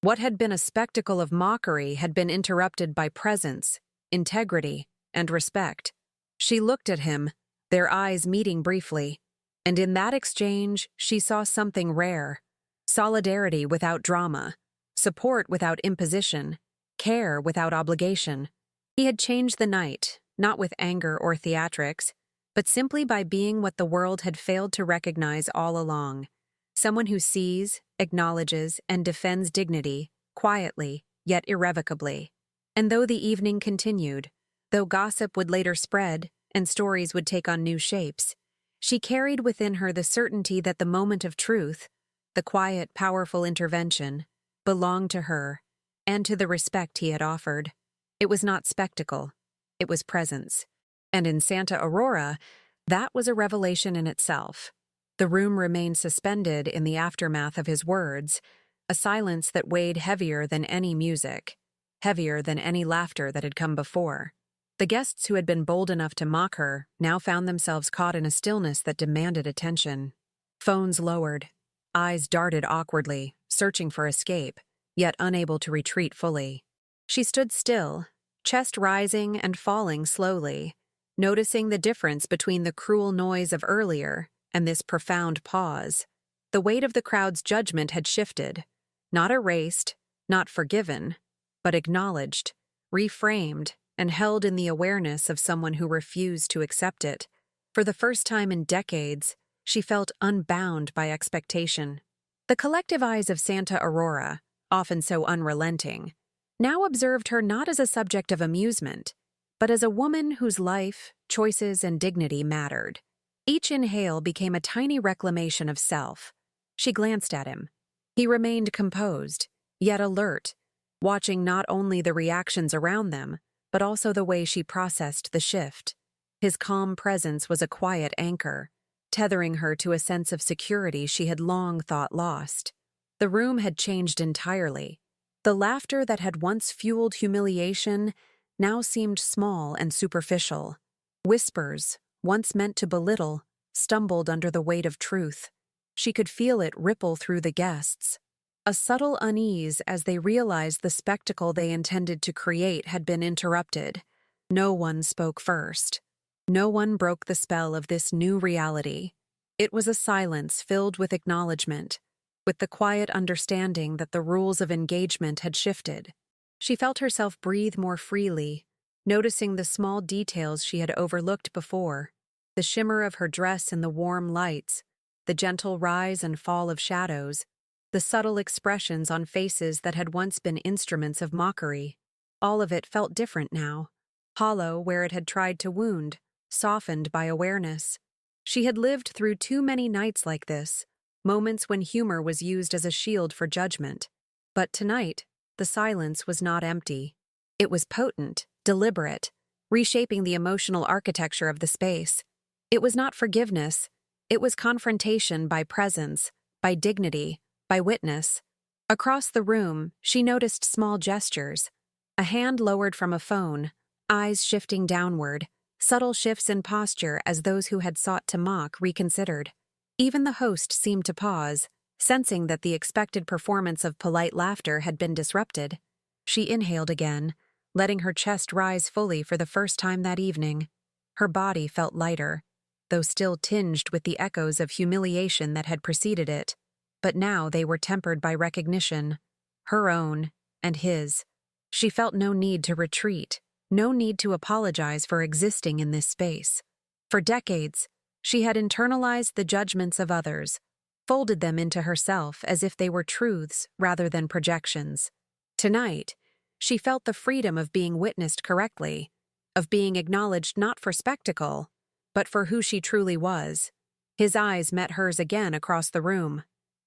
What had been a spectacle of mockery had been interrupted by presence, integrity, and respect. She looked at him, their eyes meeting briefly, and in that exchange she saw something rare: solidarity without drama, support without imposition, care without obligation. He had changed the night, not with anger or theatrics, but simply by being what the world had failed to recognize all along: someone who sees, acknowledges, and defends dignity, quietly, yet irrevocably. And though the evening continued, though gossip would later spread, and stories would take on new shapes, she carried within her the certainty that the moment of truth, the quiet, powerful intervention, belonged to her, and to the respect he had offered. It was not spectacle, it was presence. And in Santa Aurora, that was a revelation in itself. The room remained suspended in the aftermath of his words, a silence that weighed heavier than any music, heavier than any laughter that had come before. The guests who had been bold enough to mock her now found themselves caught in a stillness that demanded attention. Phones lowered, eyes darted awkwardly, searching for escape, yet unable to retreat fully. She stood still, chest rising and falling slowly, noticing the difference between the cruel noise of earlier and this profound pause. The weight of the crowd's judgment had shifted, not erased, not forgiven, but acknowledged, reframed, and held in the awareness of someone who refused to accept it. For the first time in decades, she felt unbound by expectation. The collective eyes of Santa Aurora, often so unrelenting, now observed her not as a subject of amusement, but as a woman whose life, choices, and dignity mattered. Each inhale became a tiny reclamation of self. She glanced at him. He remained composed, yet alert, watching not only the reactions around them, but also the way she processed the shift. His calm presence was a quiet anchor, tethering her to a sense of security she had long thought lost. The room had changed entirely. The laughter that had once fueled humiliation now seemed small and superficial. Whispers, once meant to belittle, stumbled under the weight of truth. She could feel it ripple through the guests. A subtle unease as they realized the spectacle they intended to create had been interrupted. No one spoke first. No one broke the spell of this new reality. It was a silence filled with acknowledgement, with the quiet understanding that the rules of engagement had shifted. She felt herself breathe more freely, noticing the small details she had overlooked before: the shimmer of her dress in the warm lights, the gentle rise and fall of shadows, the subtle expressions on faces that had once been instruments of mockery. All of it felt different now, hollow where it had tried to wound, softened by awareness. She had lived through too many nights like this, moments when humor was used as a shield for judgment. But tonight, the silence was not empty. It was potent, deliberate, reshaping the emotional architecture of the space. It was not forgiveness, it was confrontation by presence, by dignity, by witness. Across the room, she noticed small gestures: a hand lowered from a phone, eyes shifting downward, subtle shifts in posture as those who had sought to mock reconsidered. Even the host seemed to pause, sensing that the expected performance of polite laughter had been disrupted. She inhaled again, letting her chest rise fully for the first time that evening. Her body felt lighter, though still tinged with the echoes of humiliation that had preceded it. But now they were tempered by recognition, her own and his. She felt no need to retreat, no need to apologize for existing in this space. For decades, she had internalized the judgments of others, folded them into herself as if they were truths rather than projections. Tonight, she felt the freedom of being witnessed correctly, of being acknowledged not for spectacle, but for who she truly was. His eyes met hers again across the room.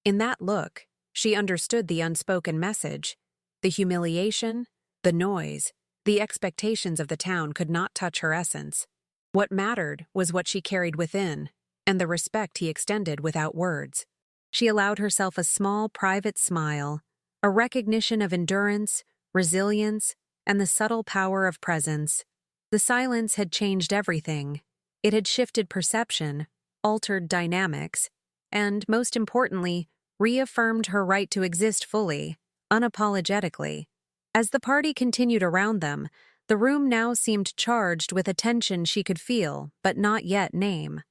In that look, she understood the unspoken message. The humiliation, the noise, the expectations of the town could not touch her essence. What mattered was what she carried within, and the respect he extended without words. She allowed herself a small, private smile, a recognition of endurance, resilience, and the subtle power of presence. The silence had changed everything. It had shifted perception, altered dynamics, and, most importantly, reaffirmed her right to exist fully, unapologetically. As the party continued around them, the room now seemed charged with a tension she could feel, but not yet name.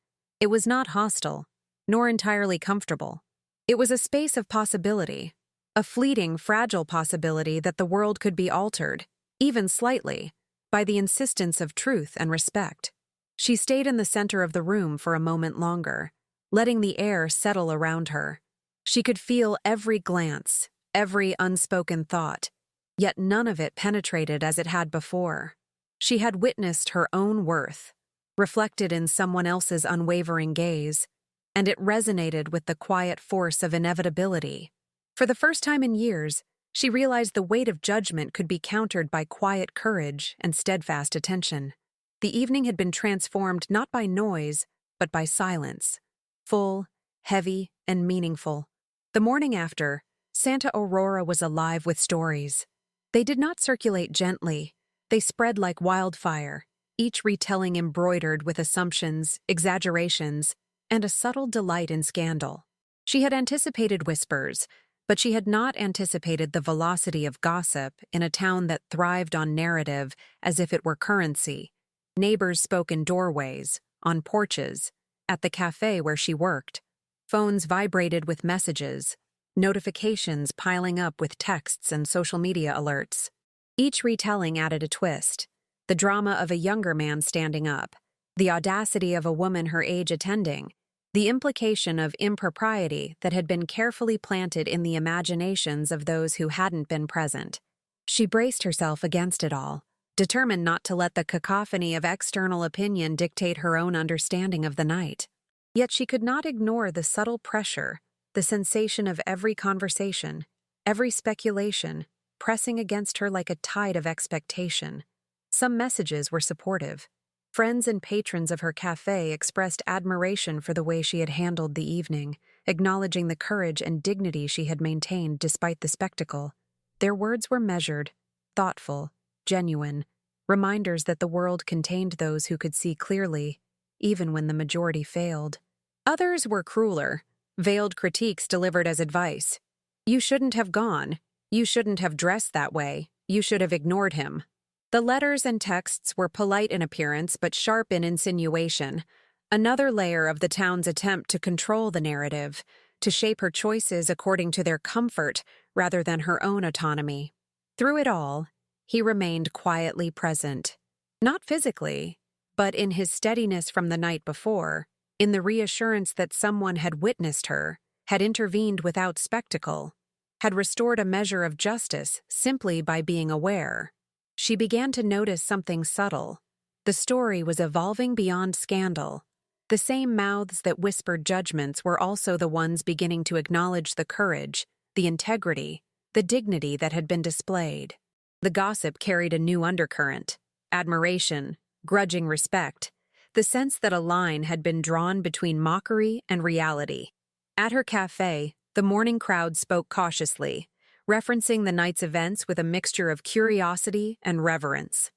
It was not hostile, nor entirely comfortable. It was a space of possibility, a fleeting, fragile possibility that the world could be altered, even slightly, by the insistence of truth and respect. She stayed in the center of the room for a moment longer, letting the air settle around her. She could feel every glance, every unspoken thought, yet none of it penetrated as it had before. She had witnessed her own worth, reflected in someone else's unwavering gaze, and it resonated with the quiet force of inevitability. For the first time in years, she realized the weight of judgment could be countered by quiet courage and steadfast attention. The evening had been transformed not by noise, but by silence, full, heavy, and meaningful. The morning after, Santa Aurora was alive with stories. They did not circulate gently. They spread like wildfire, each retelling embroidered with assumptions, exaggerations, and a subtle delight in scandal. She had anticipated whispers, but she had not anticipated the velocity of gossip in a town that thrived on narrative as if it were currency. Neighbors spoke in doorways, on porches, at the cafe where she worked. Phones vibrated with messages, notifications piling up with texts and social media alerts. Each retelling added a twist: the drama of a younger man standing up, the audacity of a woman her age attending, the implication of impropriety that had been carefully planted in the imaginations of those who hadn't been present. She braced herself against it all, determined not to let the cacophony of external opinion dictate her own understanding of the night. Yet she could not ignore the subtle pressure, the sensation of every conversation, every speculation, pressing against her like a tide of expectation. Some messages were supportive. Friends and patrons of her cafe expressed admiration for the way she had handled the evening, acknowledging the courage and dignity she had maintained despite the spectacle. Their words were measured, thoughtful, genuine, reminders that the world contained those who could see clearly, even when the majority failed. Others were crueler, veiled critiques delivered as advice. You shouldn't have gone. You shouldn't have dressed that way. You should have ignored him. The letters and texts were polite in appearance but sharp in insinuation, another layer of the town's attempt to control the narrative, to shape her choices according to their comfort rather than her own autonomy. Through it all, he remained quietly present. Not physically, but in his steadiness from the night before, in the reassurance that someone had witnessed her, had intervened without spectacle, had restored a measure of justice simply by being aware. She began to notice something subtle. The story was evolving beyond scandal. The same mouths that whispered judgments were also the ones beginning to acknowledge the courage, the integrity, the dignity that had been displayed. The gossip carried a new undercurrent: admiration, grudging respect, the sense that a line had been drawn between mockery and reality. At her cafe, the morning crowd spoke cautiously, referencing the night's events with a mixture of curiosity and reverence.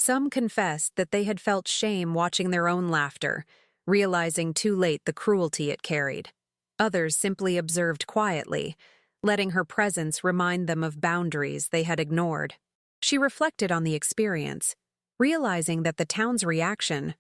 Some confessed that they had felt shame watching their own laughter, realizing too late the cruelty it carried. Others simply observed quietly, letting her presence remind them of boundaries they had ignored. She reflected on the experience, realizing that the town's reaction,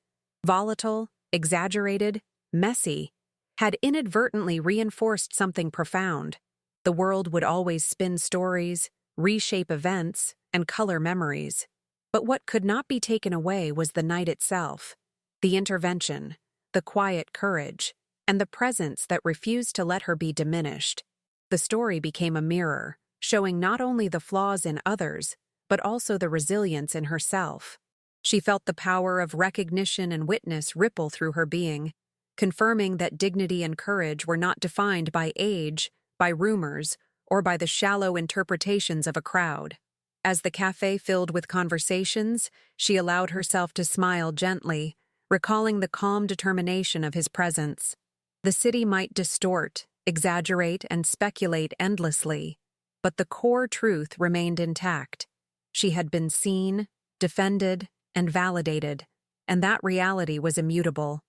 volatile, exaggerated, messy, had inadvertently reinforced something profound. The world would always spin stories, reshape events, and color memories. But what could not be taken away was the night itself, the intervention, the quiet courage, and the presence that refused to let her be diminished. The story became a mirror, showing not only the flaws in others, but also the resilience in herself. She felt the power of recognition and witness ripple through her being, confirming that dignity and courage were not defined by age, by rumors, or by the shallow interpretations of a crowd. As the cafe filled with conversations, she allowed herself to smile gently, recalling the calm determination of his presence. The city might distort, exaggerate, and speculate endlessly, but the core truth remained intact. She had been seen, defended, and validated, and that reality was immutable.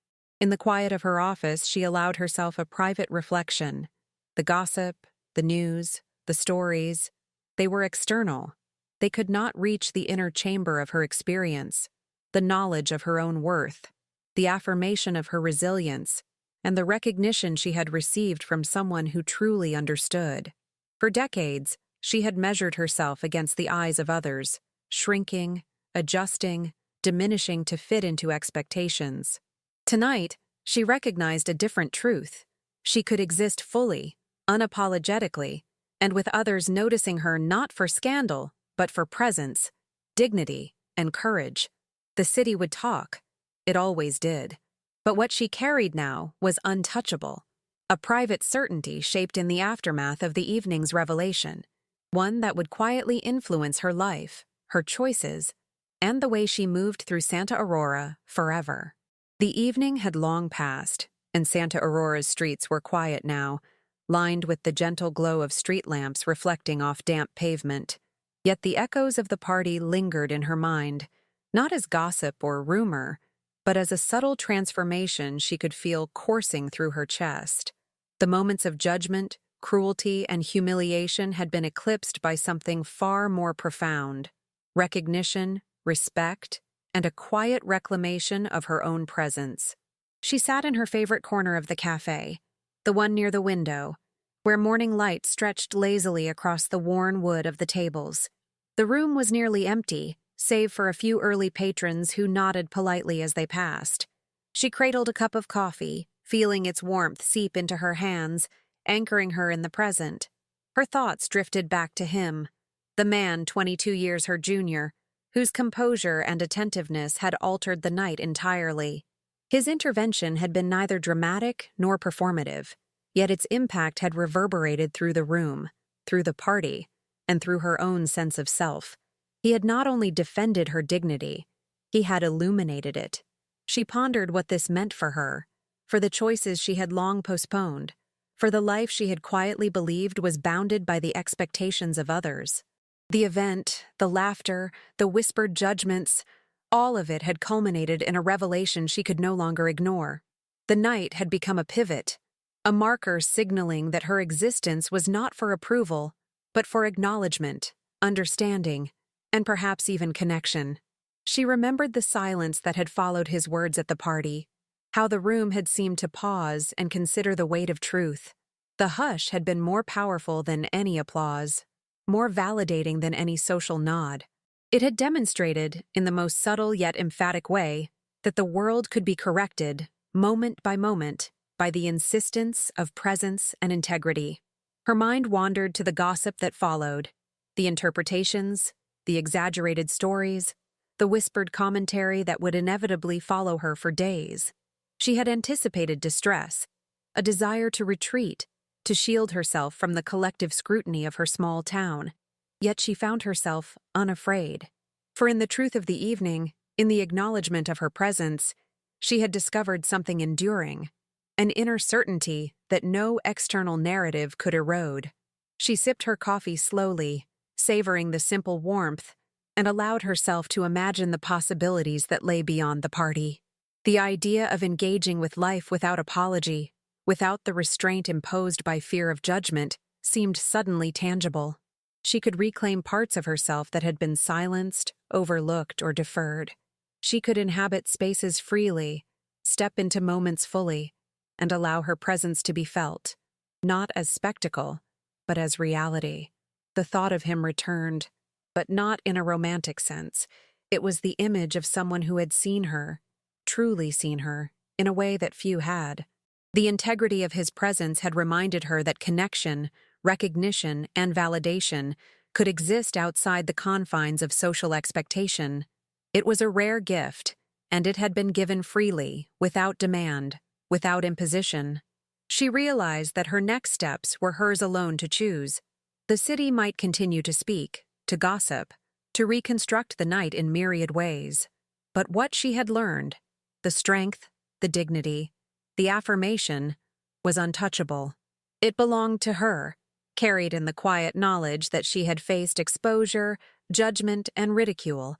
In the quiet of her office, she allowed herself a private reflection. The gossip, the news, the stories, they were external. They could not reach the inner chamber of her experience, the knowledge of her own worth, the affirmation of her resilience, and the recognition she had received from someone who truly understood. For decades, she had measured herself against the eyes of others, shrinking, adjusting, diminishing to fit into expectations. Tonight, she recognized a different truth. She could exist fully, unapologetically, and with others noticing her not for scandal, but for presence, dignity, and courage. The city would talk. It always did. But what she carried now was untouchable, a private certainty shaped in the aftermath of the evening's revelation, one that would quietly influence her life, her choices, and the way she moved through Santa Aurora forever. The evening had long passed, and Santa Aurora's streets were quiet now, lined with the gentle glow of street lamps reflecting off damp pavement. Yet the echoes of the party lingered in her mind, not as gossip or rumor, but as a subtle transformation she could feel coursing through her chest. The moments of judgment, cruelty, and humiliation had been eclipsed by something far more profound: recognition, respect, and a quiet reclamation of her own presence. She sat in her favorite corner of the cafe, the one near the window, where morning light stretched lazily across the worn wood of the tables. The room was nearly empty, save for a few early patrons who nodded politely as they passed. She cradled a cup of coffee, feeling its warmth seep into her hands, anchoring her in the present. Her thoughts drifted back to him, the man 22 years her junior, whose composure and attentiveness had altered the night entirely. His intervention had been neither dramatic nor performative, yet its impact had reverberated through the room, through the party, and through her own sense of self. He had not only defended her dignity, he had illuminated it. She pondered what this meant for her, for the choices she had long postponed, for the life she had quietly believed was bounded by the expectations of others. The event, the laughter, the whispered judgments, all of it had culminated in a revelation she could no longer ignore. The night had become a pivot, a marker signaling that her existence was not for approval, but for acknowledgement, understanding, and perhaps even connection. She remembered the silence that had followed his words at the party, how the room had seemed to pause and consider the weight of truth. The hush had been more powerful than any applause, more validating than any social nod. It had demonstrated, in the most subtle yet emphatic way, that the world could be corrected, moment by moment, by the insistence of presence and integrity. Her mind wandered to the gossip that followed, the interpretations, the exaggerated stories, the whispered commentary that would inevitably follow her for days. She had anticipated distress, a desire to retreat, to shield herself from the collective scrutiny of her small town. Yet she found herself unafraid. For in the truth of the evening, in the acknowledgement of her presence, she had discovered something enduring, an inner certainty that no external narrative could erode. She sipped her coffee slowly, savoring the simple warmth, and allowed herself to imagine the possibilities that lay beyond the party. The idea of engaging with life without apology, without the restraint imposed by fear of judgment, seemed suddenly tangible. She could reclaim parts of herself that had been silenced, overlooked, or deferred. She could inhabit spaces freely, step into moments fully, and allow her presence to be felt, not as spectacle, but as reality. The thought of him returned, but not in a romantic sense. It was the image of someone who had seen her, truly seen her, in a way that few had. The integrity of his presence had reminded her that connection, recognition, and validation could exist outside the confines of social expectation. It was a rare gift, and it had been given freely, without demand, without imposition. She realized that her next steps were hers alone to choose. The city might continue to speak, to gossip, to reconstruct the night in myriad ways. But what she had learned, the strength, the dignity, the affirmation, was untouchable. It belonged to her, carried in the quiet knowledge that she had faced exposure, judgment, and ridicule,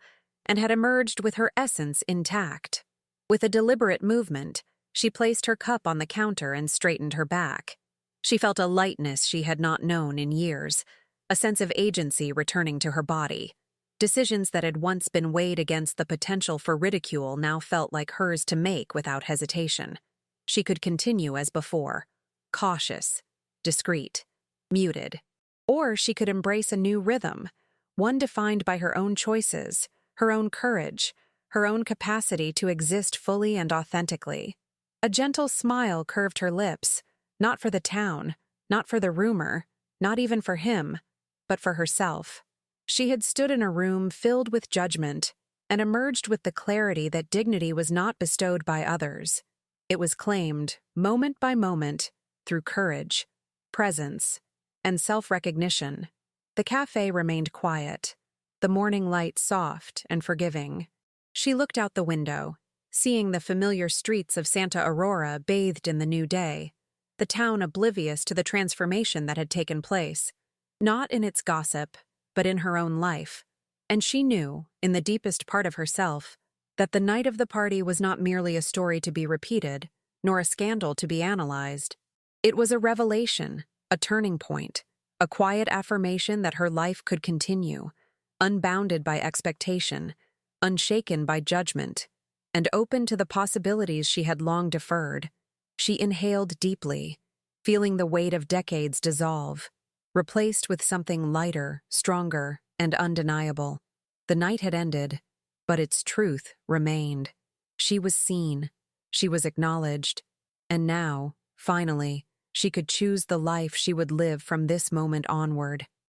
and had emerged with her essence intact. With a deliberate movement, she placed her cup on the counter and straightened her back. She felt a lightness she had not known in years, a sense of agency returning to her body. Decisions that had once been weighed against the potential for ridicule now felt like hers to make without hesitation. She could continue as before, cautious, discreet, muted. Or she could embrace a new rhythm, one defined by her own choices, her own courage, her own capacity to exist fully and authentically. A gentle smile curved her lips, not for the town, not for the rumor, not even for him, but for herself. She had stood in a room filled with judgment and emerged with the clarity that dignity was not bestowed by others. It was claimed, moment by moment, through courage, presence, and self-recognition. The cafe remained quiet, the morning light soft and forgiving. She looked out the window, seeing the familiar streets of Santa Aurora bathed in the new day, the town oblivious to the transformation that had taken place, not in its gossip, but in her own life. And she knew, in the deepest part of herself, that the night of the party was not merely a story to be repeated, nor a scandal to be analyzed. It was a revelation, a turning point, a quiet affirmation that her life could continue, unbounded by expectation, unshaken by judgment, and open to the possibilities she had long deferred. She inhaled deeply, feeling the weight of decades dissolve, replaced with something lighter, stronger, and undeniable. The night had ended, but its truth remained. She was seen, she was acknowledged, and now, finally, she could choose the life she would live from this moment onward.